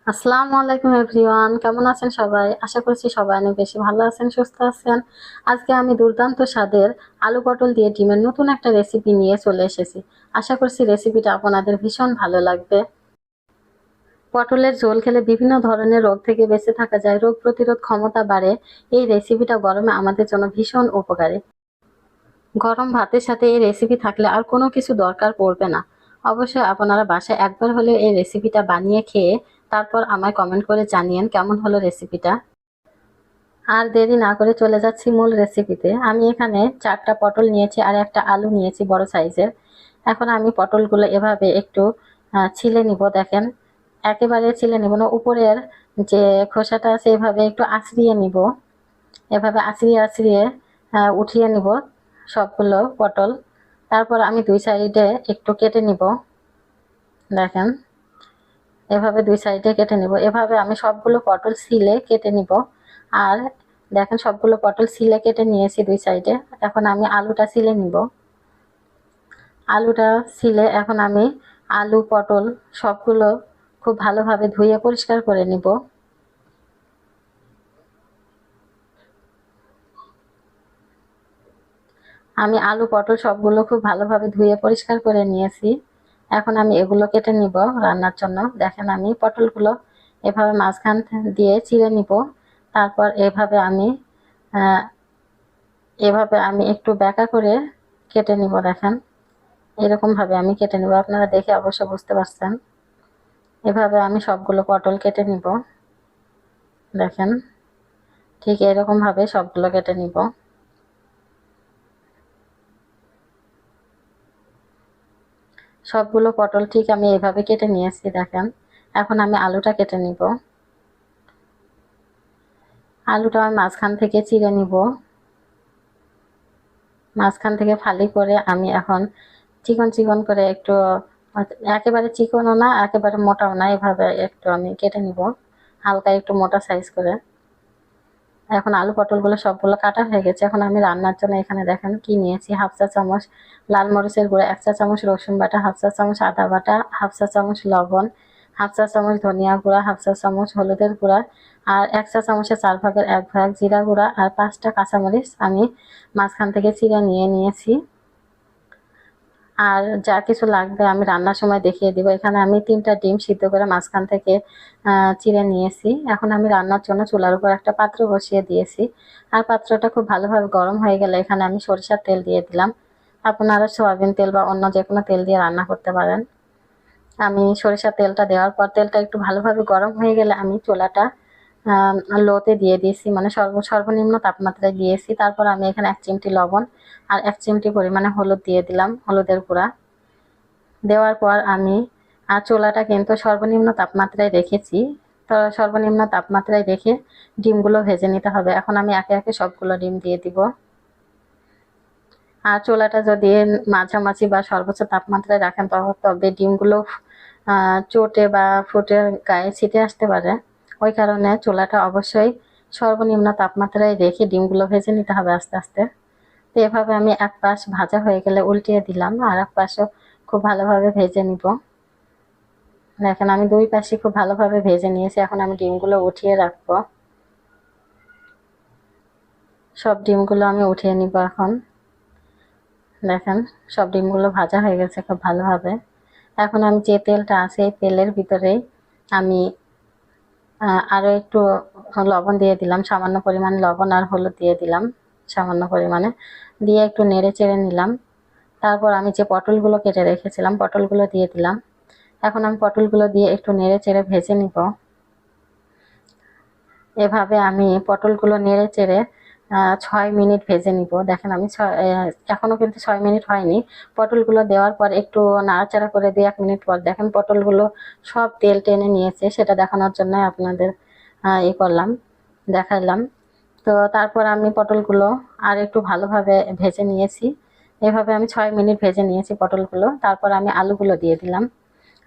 আসসালামু আলাইকুম এভরিওয়ান, কেমন আছেন সবাই? আশা করছি সবাই অনেক বেশি ভালো আছেন, সুস্থ আছেন। আজকে আমি দুর্দান্ত স্বাদের আলু পটল দিয়ে ডিমের নতুন একটা রেসিপি নিয়ে চলে এসেছি। আশা করছি রেসিপিটা আপনাদের ভীষণ ভালো লাগবে। পটলের ঝোল খেলে বিভিন্ন ধরনের রোগ থেকে বেঁচে থাকা যায়, রোগ প্রতিরোধ ক্ষমতা বাড়ে। এই রেসিপিটা গরমে আমাদের জন্য ভীষণ উপকারী। গরম ভাতের সাথে এই রেসিপি থাকলে আর কোনো কিছু দরকার পড়বে না। অবশ্যই আপনারা বাসায় একবার হলেও এই রেসিপিটা বানিয়ে খেয়ে তারপর আমায় কমেন্ট করে জানিয়েন কেমন হলো রেসিপিটা। আর দেরি না করে চলে যাচ্ছি মূল রেসিপিতে। আমি এখানে 4টা পটল নিয়েছি আর একটা আলু নিয়েছি বড় সাইজের। এখন আমি পটলগুলো এভাবে একটু ছিলে নিব। দেখেন, একেবারে ছিলে নিব না, উপরের যে খোসাটা আছে এভাবে একটু আঁচড়িয়ে নিব। এভাবে আঁচড়িয়ে আঁচড়িয়ে উঠিয়ে নিব সবগুলো পটল। তারপর আমি দুই সাইডে একটু কেটে নিব। দেখেন, এভাবে দুই সাইডে কেটে নিব। এভাবে আমি সবগুলো পটল ছিলে কেটে নিব। আর দেখেন, সবগুলো পটল ছিলে কেটে নিয়েছি দুই সাইডে। এখন আমি আলুটা ছিলে নিব। আলুটা ছিলে এখন আমি আলু পটল সবগুলো খুব ভালোভাবে ধুয়ে পরিষ্কার করে নিব। আমি আলু পটল সবগুলো খুব ভালোভাবে ধুয়ে পরিষ্কার করে নিয়েছি। এখন আমি এগুলো কেটে নিব রান্নার জন্য। দেখেন, আমি পটলগুলো এভাবে মাঝখান দিয়ে চিড়ে নিব। তারপর আহ, এভাবে আমি একটু ব্যাকা করে কেটে নিব। দেখেন, এরকম ভাবে আমি কেটে নিব। আপনারা দেখে অবশ্য বুঝতে পারছেন। এভাবে আমি সবগুলো পটল কেটে নিব। দেখেন, ঠিক এরকম ভাবে সবগুলো কেটে নিব। সবগুলো পটল ঠিক আমি এভাবে কেটে নিয়েছি। দেখেন, এখন আমি আলুটা কেটে নিব। আলুটা আমি মাঝখান থেকে চিড়ে নিব। মাঝখান থেকে ফালি করে আমি এখন চিকন চিকন করে একটু, একেবারে চিকনও না একেবারে মোটাও না, এভাবে একটু আমি কেটে নিব, হালকা একটু মোটা সাইজ করে। এখন আলু পটলগুলো সবগুলো কাটা হয়ে গেছে। এখন আমি রান্নার জন্য এখানে দেখেন কি নিয়েছি: হাফ চা চামচ লাল মরিচের গুঁড়া, 1 চা চামচ রসুন বাটা, হাফ চা চামচ আদা বাটা, হাফ চা চামচ লবণ, হাফ চা চামচ ধনিয়া গুঁড়া, হাফ চা চামচ হলুদের গুঁড়া, আর 1 চা চামচের 4/1 জিরা গুঁড়া, আর 5টা কাঁচামরিচ আমি মাঝখান থেকে চিড়ে নিয়ে নিয়েছি। আর যা কিছু লাগবে আমি রান্নার সময় দেখিয়ে দিব। এখানে আমি 3টা ডিম সিদ্ধ করে মাঝখান থেকে চিড়ে নিয়েছি। এখন আমি রান্নার জন্য চুলার উপর একটা পাত্র বসিয়ে দিয়েছি। আর পাত্রটা খুব ভালোভাবে গরম হয়ে গেলে এখানে আমি সরিষার তেল দিয়ে দিলাম। আপনারা সয়াবিন তেল বা অন্য যে কোনো তেল দিয়ে রান্না করতে পারেন। আমি সরিষার তেলটা দেওয়ার পর তেলটা একটু ভালোভাবে গরম হয়ে গেলে আমি চুলাটা লোতে দিয়ে দিয়েছি, মানে সর্বনিম্ন তাপমাত্রায় দিয়েছি। তারপর আমি এখানে 1 চিমটি লবণ আর 1 চিমটি পরিমাণে হলুদ দিয়ে দিলাম, হলুদের গুঁড়া। দেওয়ার পর আমি চুলাটা কিন্তু সর্বনিম্ন তাপমাত্রায় রেখেছি। তো সর্বনিম্ন তাপমাত্রায় রেখে ডিমগুলো ভেজে নিতে হবে। এখন আমি একে একে সবগুলো ডিম দিয়ে দিব। আর চুলাটা যদি মাঝামাঝি বা সর্বোচ্চ তাপমাত্রায় রাখেন তবে ডিমগুলো চটে বা ফুটে গায়ে ছিটে আসতে পারে। ওই কারণে চুলাটা অবশ্যই সর্বনিম্ন তাপমাত্রায় রেখে ডিমগুলো ভেজে নিতে হবে আস্তে আস্তে। তো এভাবে আমি এক পাশ ভাজা হয়ে গেলে উল্টিয়ে দিলাম, আর এক পাশও খুব ভালোভাবে ভেজে নিব। দেখেন, আমি দুই পাশে খুব ভালোভাবে ভেজে নিয়েছি। এখন আমি ডিমগুলো উঠিয়ে রাখবো। সব ডিমগুলো আমি উঠিয়ে নিব এখন। দেখেন, সব ডিমগুলো ভাজা হয়ে গেছে খুব ভালোভাবে। এখন আমি যে তেলটা আছে এই তেলের ভিতরেই আমি আরো একটু লবণ দিয়ে দিলাম, সামান্য পরিমাণ লবণ আর হলুদ দিয়ে দিলাম সামান্য পরিমাণে, দিয়ে একটু নেড়ে চেড়ে নিলাম। তারপর আমি যে পটলগুলো কেটে রেখেছিলাম পটলগুলো দিয়ে দিলাম। এখন আমি পটলগুলো দিয়ে একটু নেড়ে চেড়ে ভেজে নিব। এভাবে আমি পটলগুলো নেড়ে চেড়ে 6 মিনিট ভেজে নিব। দেখেন, আমি এখনো কিন্তু 6 মিনিট হয়নি। পটলগুলো দেওয়ার পর একটু নাড়াচাড়া করে 2-1 মিনিট পর দেখেন পটলগুলো সব তেল টেনে নিয়েছে, সেটা দেখানোর জন্য আপনাদের করলাম, দেখাইলাম। তো তারপর আমি পটলগুলো আর একটু ভালোভাবে ভেজে নিয়েছি। এভাবে আমি 6 মিনিট ভেজে নিয়েছি পটলগুলো। তারপর আমি আলুগুলো দিয়ে দিলাম।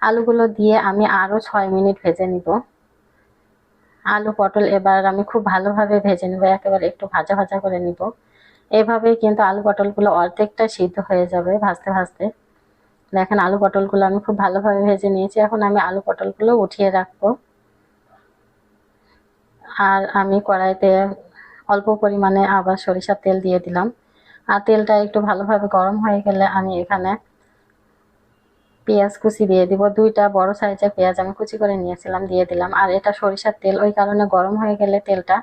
আলুগুলো দিয়ে আমি আরো 6 মিনিট ভেজে নিব। আলু পটল এবার আমি খুব ভালোভাবে ভেজে নিব, একেবারে একটু ভাজা ভাজা করে নিব। এভাবেই কিন্তু আলু পটলগুলো অর্ধেকটা সিদ্ধ হয়ে যাবে ভাজতে ভাজতে। দেখেন, আলু পটলগুলো আমি খুব ভালোভাবে ভেজে নিয়েছি। এখন আমি আলু পটলগুলো উঠিয়ে রাখবো। আর আমি কড়াইতে অল্প পরিমাণে আবার সরিষার তেল দিয়ে দিলাম। আর তেলটা একটু ভালোভাবে গরম হয়ে গেলে আমি এখানে পেঁয়াজ কুচি দিয়ে দিব। 2টা বড় সাইজের পেঁয়াজ আমি কুচি করে নিয়েছিলাম, দিয়ে দিলাম। আর এটা সরিষার তেল, ওই কারণে গরম হয়ে গেলে তেলটা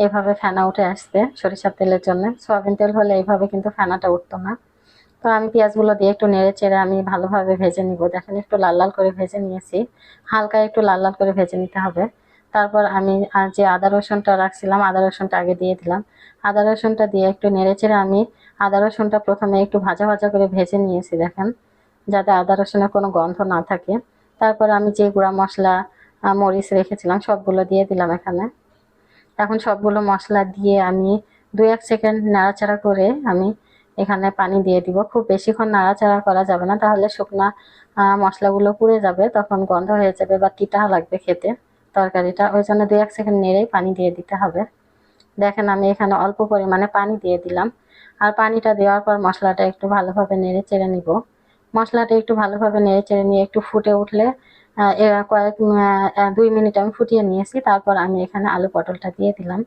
এভাবে ফেনা উঠে আসছে সরিষার তেলের জন্য। সয়াবিন তেল হলে এইভাবে কিন্তু ফেনাটা উঠতো না। তো আমি পেঁয়াজগুলো দিয়ে একটু নেড়ে চেড়ে আমি ভালোভাবে ভেজে নিব। দেখেন একটু লাল লাল করে ভেজে নিয়েছি, হালকা একটু লাল লাল করে ভেজে নিতে হবে। তারপর আমি যে আদা রসুনটা রাখছিলাম, আদা রসুনটা আগে দিয়ে দিলাম। আদা রসুনটা দিয়ে একটু নেড়ে চেড়ে আমি আদা রসুনটা প্রথমে একটু ভাজা ভাজা করে ভেজে নিয়েছি, দেখেন, যাতে আদা রসুনের কোনো গন্ধ না থাকে। তারপর আমি যে গুঁড়া মশলা মরিচ রেখেছিলাম সবগুলো দিয়ে দিলাম এখানে। এখন সবগুলো মশলা দিয়ে আমি 2-1 সেকেন্ড নাড়াচাড়া করে আমি এখানে পানি দিয়ে দিব। খুব বেশিক্ষণ নাড়াচাড়া করা যাবে না, তাহলে শুকনা মশলাগুলো পুড়ে যাবে, তখন গন্ধ হয়ে যাবে বা তিতা লাগবে খেতে তরকারিটা। ওই জন্য 2-1 সেকেন্ড নেড়েই পানি দিয়ে দিতে হবে। দেখেন আমি এখানে অল্প পরিমাণে পানি দিয়ে দিলাম। আর পানিটা দেওয়ার পর মশলাটা একটু ভালোভাবে নেড়ে চেড়ে নিব। মশলাটা একটু ভালোভাবে নেড়ে চেড়ে নিয়ে একটু ফুটে উঠলে 2 মিনিট আমি ফুটিয়ে নিয়েছি। তারপর আমি এখানে আলু পটলটা দিয়ে দিলাম।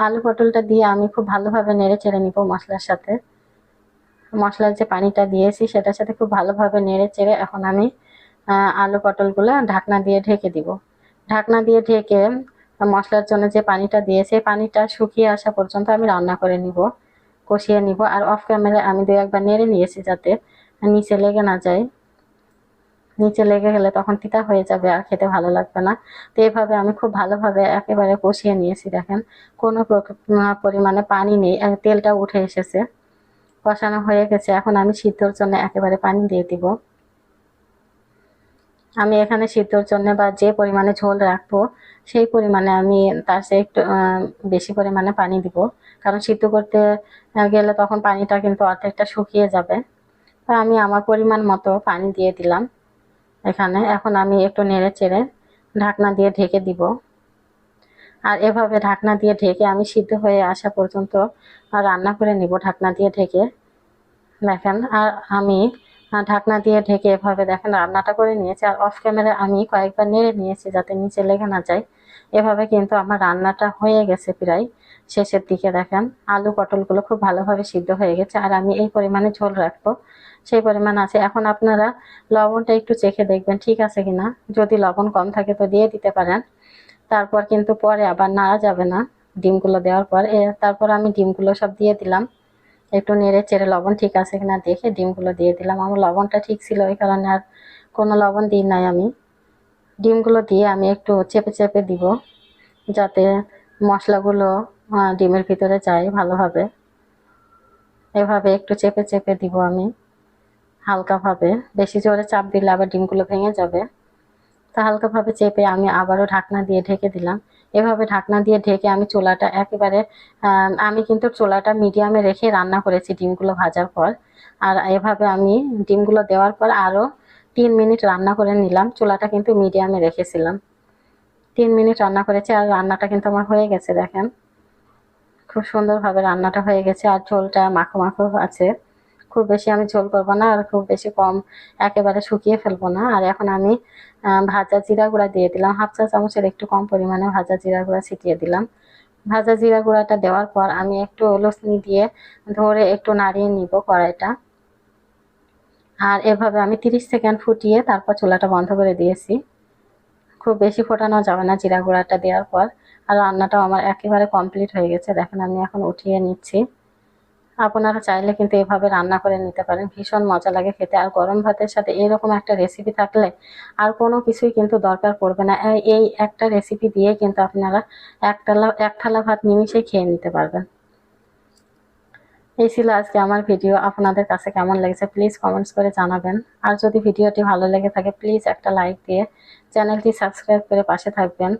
আলু পটলটা দিয়ে আমি খুব ভালোভাবে নেড়ে চেড়ে নিব মশলার সাথে। মশলার যে পানিটা দিয়েছি সেটার সাথে খুব ভালোভাবে নেড়ে চেড়ে এখন আমি আলু পটলগুলো ঢাকনা দিয়ে ঢেকে দিব। ঢাকনা দিয়ে ঢেকে মশলার জন্য যে পানিটা দিয়েছি পানিটা শুকিয়ে আসা পর্যন্ত আমি রান্না করে নিব, কষিয়ে নিব। আর অফ ক্যামেরায় আমি 2-1 বার নেড়ে নিয়েছি যাতে নিচে লেগে না যায়। নিচে লেগে গেলে তখন তিতা হয়ে যাবে আর খেতে ভালো লাগবে না। তো এভাবে আমি খুব ভালোভাবে একেবারে কষিয়ে নিয়েছি। দেখেন কোনো পরিমাণে পানি নেই, তেলটা উঠে এসেছে, কষানো হয়ে গেছে। এখন আমি সিদ্ধর জন্য একেবারে পানি দিয়ে দিব। আমি এখানে সিদ্ধর জন্য বা যে পরিমাণে ঝোল রাখবো সেই পরিমাণে আমি তার চেয়ে একটু বেশি পরিমাণে পানি দিব, কারণ সিদ্ধ করতে গেলে তখন পানিটা কিন্তু অর্ধেকটা শুকিয়ে যাবে। তো আমি আমার পরিমাণ মতো পানি দিয়ে দিলাম এখানে। এখন আমি একটু নেড়ে চেড়ে ঢাকনা দিয়ে ঢেকে দিব। আর এভাবে ঢাকনা দিয়ে ঢেকে আমি সিদ্ধ হয়ে আসা পর্যন্ত রান্না করে নিব ঢাকনা দিয়ে ঢেকে। দেখেন আর আমি ঢাকনা দিয়ে ঢেকে এভাবে দেখেন রান্নাটা করে নিয়েছি। আর অফ ক্যামেরায় আমি কয়েকবার নেড়ে নিয়েছি যাতে নিচে লেগে না যায়। এভাবে কিন্তু আমার রান্নাটা হয়ে গেছে প্রায় শেষের দিকে। দেখেন আলু পটলগুলো খুব ভালোভাবে সিদ্ধ হয়ে গেছে। আর আমি এই পরিমাণে ঝোল রাখবো সেই পরিমাণ আছে। এখন আপনারা লবণটা একটু চেখে দেখবেন ঠিক আছে কিনা, যদি লবণ কম থাকে তো দিয়ে দিতে পারেন। তারপর কিন্তু পরে আবার নাড়া যাবে না ডিমগুলো দেওয়ার পর। তারপর আমি ডিমগুলো সব দিয়ে দিলাম, একটু নেড়ে চেড়ে লবণ ঠিক আছে কিনা দেখে ডিমগুলো দিয়ে দিলাম। আমার লবণটা ঠিক ছিল, ওই কারণে আর কোনো লবণ দিই নাই আমি। ডিমগুলো দিয়ে আমি একটু চেপে চেপে দিব যাতে মশলাগুলো ডিমের ভিতরে যায় ভালোভাবে। এভাবে একটু চেপে চেপে দিব আমি হালকাভাবে, বেশি জোরে চাপ দিলে আবার ডিমগুলো ভেঙে যাবে। তো হালকাভাবে চেপে আমি আবারও ঢাকনা দিয়ে ঢেকে দিলাম। এভাবে ঢাকনা দিয়ে ঢেকে আমি চুলাটা একেবারে আমি কিন্তু চুলাটা মিডিয়ামে রেখে রান্না করেছি ডিমগুলো ভাজার পর। আর এভাবে আমি ডিমগুলো দেওয়ার পর আরও 3 মিনিট রান্না করে নিলাম। চুলাটা কিন্তু মিডিয়ামে রেখেছিলাম। 3 মিনিট রান্না করেছি আর রান্নাটা কিন্তু আমার হয়ে গেছে। দেখেন খুব সুন্দরভাবে রান্নাটা হয়ে গেছে। আর ঝোলটা মাখো মাখো আছে, খুব বেশি আমি ঝোল করবো না আর খুব বেশি কম একেবারে শুকিয়ে ফেলবো না। আর এখন আমি ভাজা জিরা গুঁড়া দিয়ে দিলাম, 1/2 চা চামচের একটু কম পরিমাণে ভাজা জিরা গুঁড়া ছিটিয়ে দিলাম। ভাজা জিরা গুঁড়াটা দেওয়ার পর আমি একটু লসনি দিয়ে ধরে একটু নাড়িয়ে নিব কড়াইটা। আর এভাবে আমি 30 সেকেন্ড ফুটিয়ে তারপর চুলাটা বন্ধ করে দিয়েছি। খুব বেশি ফোটানো যাবে না জিরা গুঁড়াটা দেওয়ার পর। আর রান্নাটাও আমার একেবারে কমপ্লিট হয়ে গেছে। দেখেন আমি এখন উঠিয়ে নিচ্ছি। আপনারা চাইলে কিন্তু এভাবে রান্না করে নিতে পারেন, ভীষণ মজা লাগে খেতে। আর গরম ভাতের সাথে এরকম একটা রেসিপি থাকলে আর কোনো কিছুই কিন্তু দরকার পড়বে না। এই একটা রেসিপি দিয়ে কিন্তু আপনারা এক থালা ভাত নিমিষেই খেয়ে নিতে পারবেন। এই ছিল আজকে আমার ভিডিও। আপনাদের কাছে কেমন লেগেছে প্লিজ কমেন্টস করে জানাবেন। আর যদি ভিডিওটি ভালো লেগে থাকে প্লিজ একটা লাইক দিয়ে চ্যানেলটি সাবস্ক্রাইব করে পাশে থাকবেন।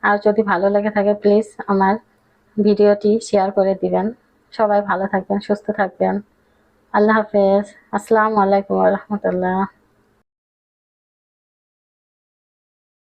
আর যদি ভালো লেগে থাকে প্লিজ আমার ভিডিওটি শেয়ার করে দিবেন। সবাই ভালো থাকবেন, সুস্থ থাকবেন। আল্লাহ হাফেজ। আসসালামু আলাইকুম ওয়া রাহমাতুল্লাহ।